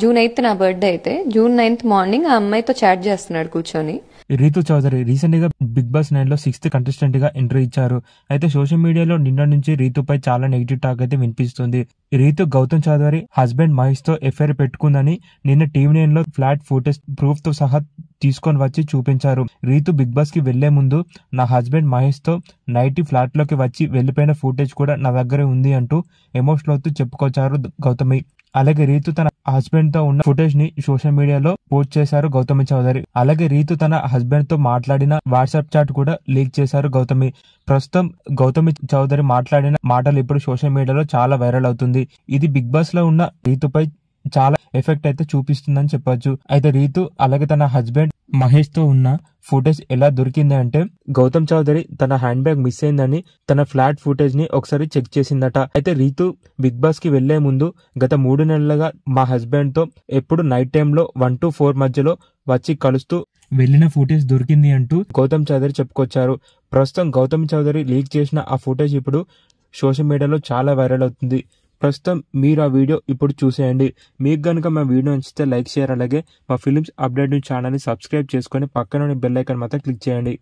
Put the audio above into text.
June 8 నా birthday అయితే June 9 morning ఆ అమ్మాయితో చాట్ చేస్తున్నాడు కూర్చొని. రీతు చౌదరి రీసెంట్ గా బిగ్ బాస్ 9 లో 6th కంటెస్టెంట్ గా ఎంట్రీ ఇచ్చారు. అయితే సోషల్ మీడియాలో నిన్న నుంచి రీతుపై చాలా నెగిటివ్ టాక్ అయితే వినిపిస్తుంది. రీతు గౌతమ్ చౌదరి హస్బెండ్ మహేష్ తో ఎఫ్ఐఆర్ పెట్టుకుందని నిన్న టీవీ 9 లో ఫ్లాట్ ఫుటేజ్ ప్రూఫ్ తో సహా తీసుకొని వచ్చి చూపించారు. రీతు బిగ్ బాస్ కి వెళ్లే ముందు నా హస్బెండ్ మహేష్ తో నైట్ ఫ్లాట్ లోకి వచ్చి వెళ్లిపోయిన ఫుటేజ్ కూడా నా దగ్గరే ఉంది అంటూ ఎమోషనల్ అవుతూ చెప్పుకొచ్చారు గౌతమి. అలాగే రీతు తన హస్బెండ్ తో ఉన్న ఫుటేజ్ ని సోషల్ మీడియాలో పోస్ట్ చేశారు గౌతమి చౌదరి. అలాగే రీతు తన హస్బెండ్ తో మాట్లాడిన వాట్సాప్ చాట్ కూడా లీక్ చేశారు గౌతమి. ప్రస్తుతం గౌతమి చౌదరి మాట్లాడిన మాటలు ఇప్పుడు సోషల్ మీడియాలో చాలా వైరల్ అవుతుంది. ఇది బిగ్ బాస్ లో ఉన్న రీతుపై చాలా ఎఫెక్ట్ అయితే చూపిస్తుందని చెప్పొచ్చు. అయితే రీతు అలాగే తన హస్బెండ్ మహేష్ తో ఉన్న ఫుటేజ్ ఎలా దొరికింది అంటే గౌతమ్ చౌదరి తన హ్యాండ్ బ్యాగ్ మిస్ అయిందని తన ఫ్లాట్ ఫుటేజ్ ని ఒకసారి చెక్ చేసిందట. అయితే రీతు బిగ్ బాస్ కి వెళ్లే ముందు గత 3 నెలలుగా మా హస్బెండ్ తో ఎప్పుడు నైట్ టైంలో 1 to 4 మధ్యలో వచ్చి కలుస్తూ వెళ్లిన ఫుటేజ్ దొరికింది అంటూ గౌతమ్ చౌదరి చెప్పుకొచ్చారు. ప్రస్తుతం గౌతమ్ చౌదరి లీక్ చేసిన ఆ ఫుటేజ్ ఇప్పుడు సోషల్ మీడియాలో చాలా వైరల్ అవుతుంది. ప్రస్తుతం మీరు ఆ వీడియో ఇప్పుడు చూసేయండి. మీకు కనుక మా వీడియో నచ్చితే లైక్ షేర్ అలాగే మా ఫిలిమ్స్ అప్డేట్ ఛానల్ని సబ్స్క్రైబ్ చేసుకొని పక్కన బెల్ ఐకాన్ మాత్రం క్లిక్ చేయండి.